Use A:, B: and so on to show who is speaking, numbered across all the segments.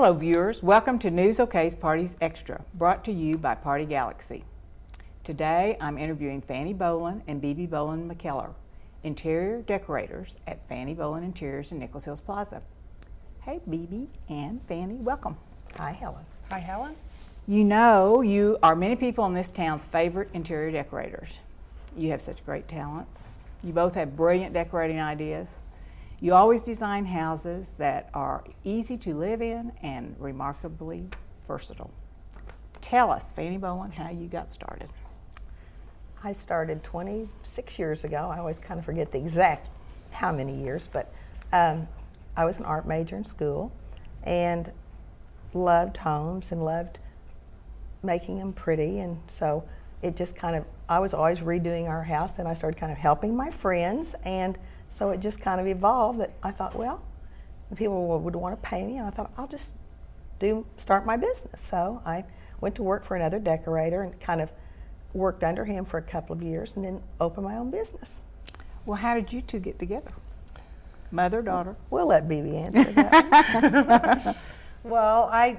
A: Hello viewers, welcome to News OK's Parties Extra, brought to you by Party Galaxy. Today I'm interviewing Fanny Bolen and BB Bolen MacKellar, interior decorators at Fanny Bolen Interiors in Nichols Hills Plaza. Hey BB and Fanny, welcome.
B: Hi Helen.
C: Hi Helen.
A: You know you are many people in this town's favorite interior decorators. You have such great talents. You both have brilliant decorating ideas. You always design houses that are easy to live in and remarkably versatile. Tell us, Fanny Bolen, how you got started.
B: I started 26 years ago. I always kind of forget the exact how many years, but I was an art major in school and loved homes and loved making them pretty, and so it just kind of, I was always redoing our house. Then I started kind of helping my friends, and so it just kind of evolved that I thought, well, people would want to pay me, and I thought I'll just start my business. So I went to work for another decorator and kind of worked under him for a couple of years and then opened my own business.
A: Well, how did you two get together? Mother, daughter?
B: We'll let Bebe answer that.
C: Well, I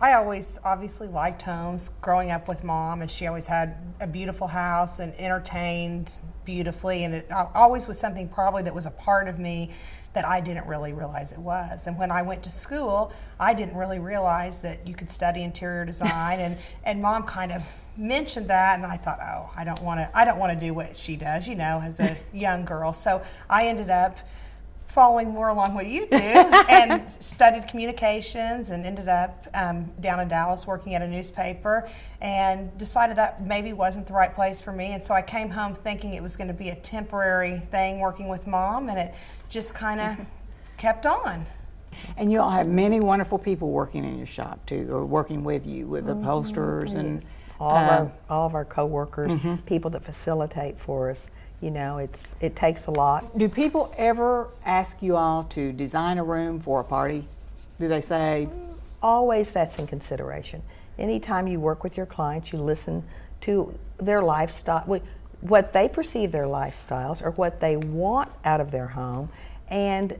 C: always obviously liked homes growing up with Mom, and she always had a beautiful house and entertained beautifully, and it always was something probably that was a part of me that I didn't really realize it was. And when I went to school, I didn't really realize that you could study interior design, and Mom kind of mentioned that, and I thought, oh, I don't want to do what she does, you know, as a young girl. So I ended up following more along what you do and studied communications and ended up down in Dallas working at a newspaper, and decided that maybe wasn't the right place for me. And so I came home thinking it was going to be a temporary thing working with Mom, and it just kind of kept on.
A: And you all have many wonderful people working in your shop too, or working with you, with upholsterers and
B: all of our co-workers, people that facilitate for us. You know, it takes a lot.
A: Do people ever ask you all to design a room for a party? Do they say?
B: Always that's in consideration. Anytime you work with your clients, you listen to their lifestyle, what they perceive their lifestyles or what they want out of their home, and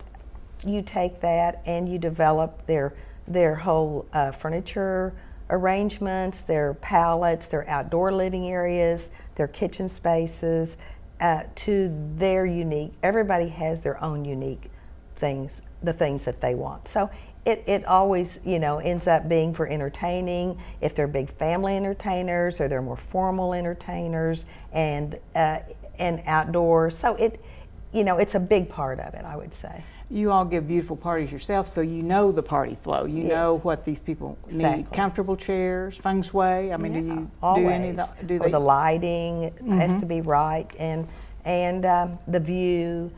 B: you take that and you develop their whole furniture arrangements, their palettes, their outdoor living areas, their kitchen spaces, to their unique. Everybody has their own unique things, the things that they want. So it always, you know, ends up being for entertaining. If they're big family entertainers or they're more formal entertainers, and outdoors. So it's a big part of it, I would say.
A: You all give beautiful parties yourself, so you know the party flow. You know what these people need. Comfortable chairs, feng shui. I mean, do you
B: always.
A: Do any of the,
B: the lighting has to be right, and the view,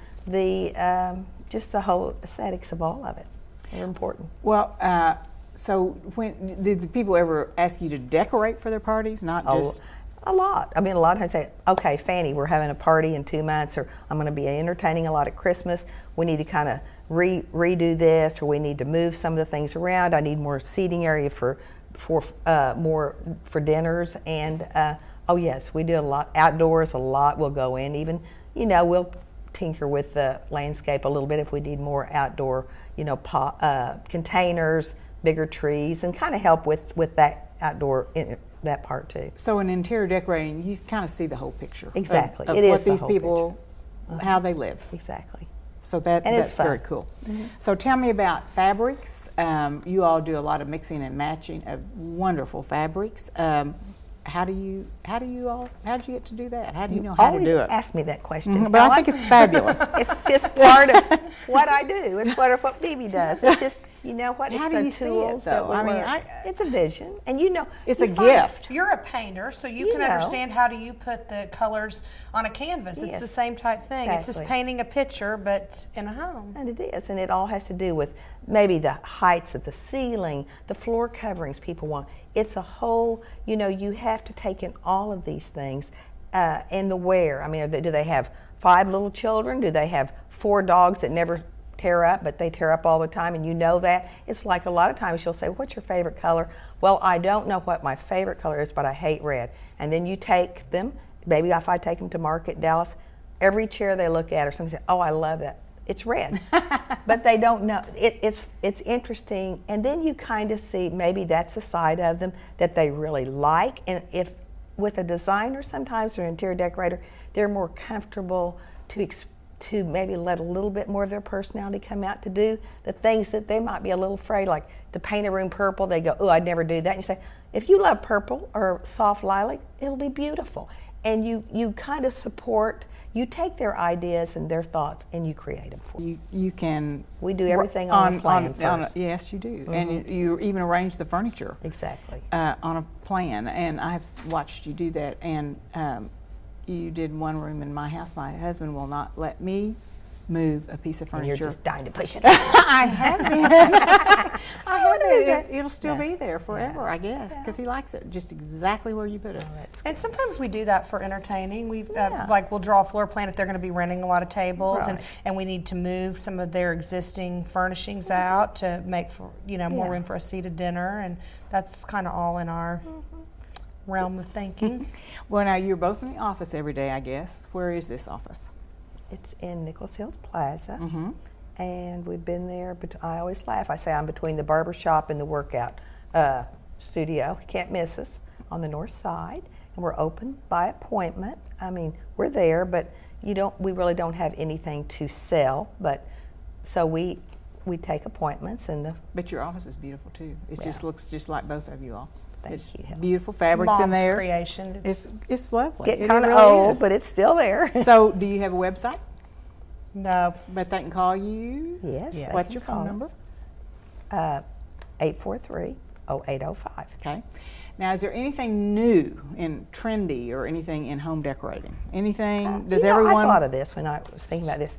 B: just the whole aesthetics of all of it are important.
A: Well, so did the people ever ask you to decorate for their parties, not just?
B: A lot. I mean, a lot of times say, okay, Fanny, we're having a party in 2 months, or I'm going to be entertaining a lot at Christmas. We need to kind of redo this, or we need to move some of the things around. I need more seating area for more for dinners. And oh yes, we do a lot outdoors. A lot will go in. Even we'll tinker with the landscape a little bit if we need more outdoor. Containers, bigger trees, and kind of help with that outdoor. That part too.
A: So in interior decorating, you kind of see the whole picture.
B: Exactly.
A: Of what these people, how they live.
B: Exactly.
A: So that's very cool. So tell me about fabrics. You all do a lot of mixing and matching of wonderful fabrics. How did you get to do that? How do you know how to do it?
B: Always ask me that question.
A: But I think it's fabulous.
B: It's just part of what I do. It's part of what Bebe does. It's just,
A: how do you see it, though? I mean,
B: it's a vision, and
A: it's a gift.
C: You're a painter, so you can understand how do you put the colors on a canvas. It's the same type thing.
B: Exactly.
C: It's just painting a picture, but in a home.
B: And it is, and it all has to do with maybe the heights of the ceiling, the floor coverings people want. It's a whole, you have to take in all of these things, and the wear. I mean, do they have 5 little children? Do they have 4 dogs that never tear up, but they tear up all the time, and that? It's like a lot of times you'll say, what's your favorite color? Well, I don't know what my favorite color is, but I hate red. And then you take them, maybe if I take them to market, Dallas, every chair they look at or something say, oh, I love that it's red. But they don't know. It's interesting, and then you kind of see maybe that's a side of them that they really like. And if with a designer sometimes or an interior decorator, they're more comfortable to maybe let a little bit more of their personality come out to do the things that they might be a little afraid, like to paint a room purple. They go, oh, I'd never do that. And you say, if you love purple or soft lilac, it'll be beautiful. And you kind of support, you take their ideas and their thoughts and you create them for them.
A: You can.
B: We do everything on a plan first.
A: Yes, you do. And you even arrange the furniture.
B: Exactly.
A: On a plan. And I've watched you do that. And you did one room in my house. My husband will not let me move a piece of furniture.
B: And you're just dying to push it.
A: I have been. I have been. It'll still be there forever, I guess, because he likes it just exactly where you put it.
C: And sometimes we do that for entertaining. We've like we'll draw a floor plan if they're going to be renting a lot of tables, and we need to move some of their existing furnishings out to make for more room for a seated dinner, and that's kind of all in our realm of thinking.
A: Well, now you're both in the office every day, I guess. Where is this office?
B: It's in Nicholas Hills Plaza, and we've been there, but I always laugh. I say I'm between the barber shop and the workout studio. You can't miss us on the north side, and we're open by appointment. I mean, we're there, but we really don't have anything to sell, but so we take appointments.
A: But your office is beautiful too. It just looks just like both of you all. It's
B: Thank you.
A: Beautiful fabrics
C: Mom's
A: in there.
C: Creation.
A: It's lovely.
B: Getting kind of old, but it's still there.
A: So, do you have a website?
C: No.
A: But they can call you?
B: Yes.
A: What's your phone number?
B: 843-0805.
A: Okay. Now, is there anything new and trendy or anything in home decorating? Anything? Does everyone?
B: I thought of this when I was thinking about this.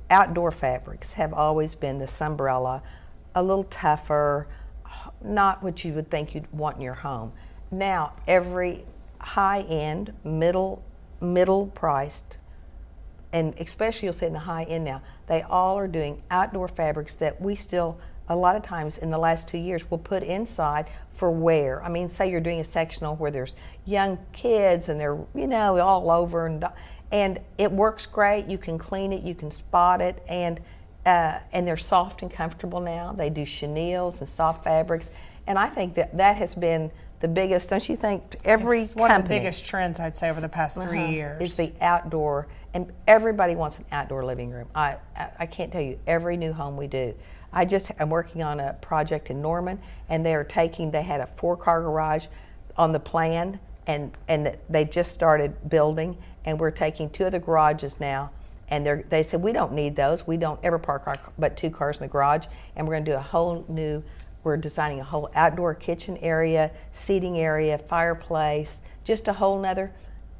B: Outdoor fabrics have always been the sunbrella, a little tougher, not what you would think you'd want in your home. Now, every high-end, middle-priced, and especially you'll see in the high-end now, they all are doing outdoor fabrics that we still, a lot of times in the last 2 years, will put inside for wear. I mean, say you're doing a sectional where there's young kids and they're, all over, and it works great. You can clean it, you can spot it, and they're soft and comfortable now. They do chenilles and soft fabrics, and I think that has been the biggest. Don't you think?
C: It's one of the biggest trends, I'd say, over the past 3 years
B: is the outdoor, and everybody wants an outdoor living room. I can't tell you every new home we do. I'm working on a project in Norman, and they had a 4-car garage on the plan, and they just started building, and we're taking 2 of the garages now. And they said, we don't need those. We don't ever park but 2 cars in the garage. And we're going to do we're designing a whole outdoor kitchen area, seating area, fireplace, just a whole nother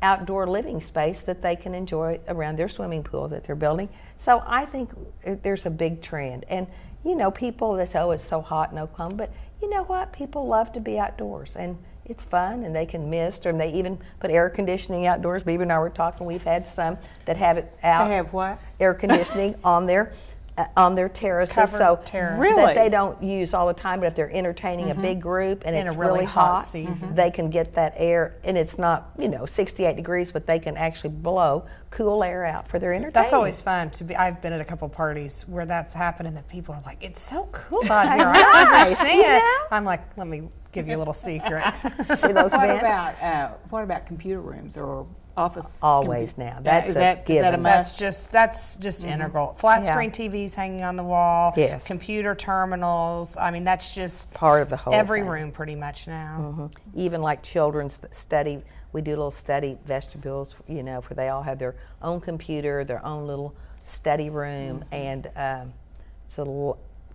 B: outdoor living space that they can enjoy around their swimming pool that they're building. So I think there's a big trend. And, people, they say, oh, it's so hot in Oklahoma. But you know what? People love to be outdoors. And it's fun, and they can mist, and they even put air conditioning outdoors. Bebe and I were talking. We've had some that have it out.
A: They have what?
B: Air conditioning on their terraces,
C: Covered terrace.
A: Really?
B: that they don't use all the time. But if they're entertaining a big group and
C: In
B: it's
C: a really hot season.
B: they can get that air, and it's not 68 degrees, but they can actually blow cool air out for their entertainment.
C: That's always fun to be. I've been at a couple parties where that's happened, and that people are like, "It's so cool out here." I don't understand. I'm like, let me give you a little secret.
B: See those vents?
A: What about computer rooms or office?
B: Always now. That's
A: is that a must?
C: That's just integral. Flat screen TVs hanging on the wall.
B: Yes.
C: Computer terminals. I mean, that's just
B: part of the whole
C: every
B: thing.
C: room pretty much now.
B: Even like children's study, we do little study vestibules, where they all have their own computer, their own little study room, and it's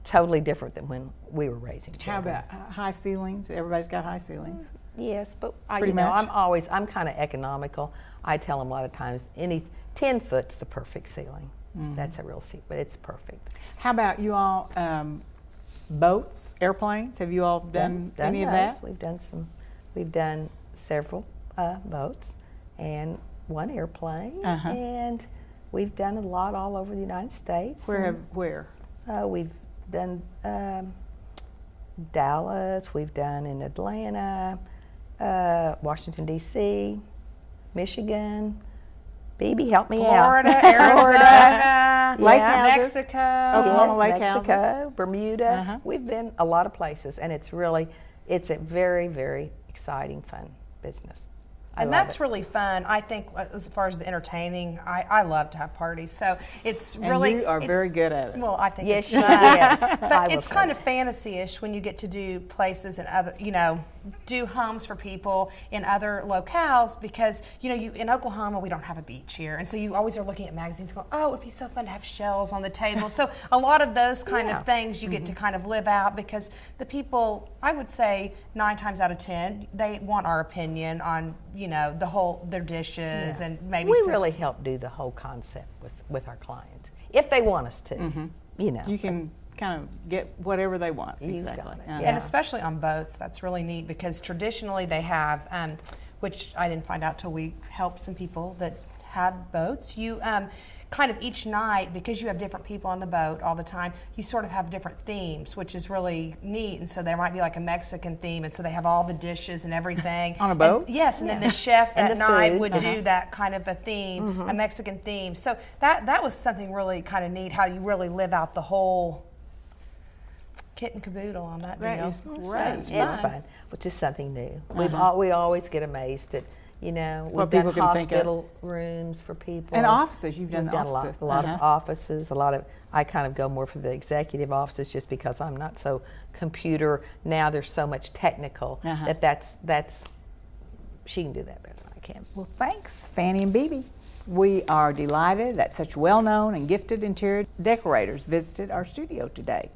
B: totally different than when we were raising children.
A: How about high ceilings? Everybody's got high ceilings.
B: Yes, but
A: Pretty much.
B: I'm kind of economical. I tell them a lot of times, 10 foot's the perfect ceiling. That's a real secret, but it's perfect.
A: How about you all? Boats, airplanes? Have you all done any of that?
B: We've done several boats and one airplane, and we've done a lot all over the United States.
A: Where?
B: We've done Dallas. We've done in Atlanta, Washington D.C., Michigan, Bebe, help me
C: Florida,
B: out.
C: Arizona,
A: Lake
B: Yeah.
A: houses.
C: Mexico.
A: Oklahoma lake
B: Mexico,
A: houses.
B: Bermuda. We've been a lot of places, and it's a very, very exciting, fun business. I
C: And
B: love
C: that's
B: it.
C: really fun. I think as far as the entertaining, I love to have parties. So it's
A: And
C: really
A: you are
C: it's-
A: very good at it.
C: Well, I think
B: Yes,
C: it's
B: she
C: fun.
B: is. I
C: But
B: will
C: it's
B: say
C: kind
B: that.
C: of fantasy-ish when you get to do places and other, do homes for people in other locales because, you in Oklahoma, we don't have a beach here. And so you always are looking at magazines going, oh, it would be so fun to have shells on the table. So a lot of those kind
B: Yeah.
C: of things you get to kind of live out because the people, I would say 9 times out of 10, they want our opinion on, their dishes and maybe
B: We
C: some-
B: really help do the whole concept with our clients, if they want us to.
A: You can kind of get whatever they want.
B: You
A: Exactly.
B: got it.
A: Uh-huh.
B: Yeah.
C: And especially on boats, that's really neat because traditionally they have, which I didn't find out till we helped some people that had boats. You kind of each night, because you have different people on the boat all the time, you sort of have different themes, which is really neat. And so there might be like a Mexican theme, and so they have all the dishes and everything.
A: On a boat?
C: And, yes, and then the chef
B: And
C: that
B: the
C: night
B: food.
C: would do that kind of a theme, a Mexican theme. So that was something really kind of neat, how you really live out the whole kit and caboodle on that
A: That
C: deal.
A: is
C: So
A: great.
C: it's
B: It's
C: fun.
B: fun, which is something new. We always get amazed at, we've
A: What
B: done
A: people can think of.
B: hospital rooms for people.
A: And offices. You've done
B: We've done
A: offices.
B: a lot
A: Uh-huh.
B: of offices, I kind of go more for the executive offices just because I'm not so computer. Now there's so much technical that's she can do that better than I can.
A: Well, thanks, Fanny and Bebe. We are delighted that such well-known and gifted interior decorators visited our studio today.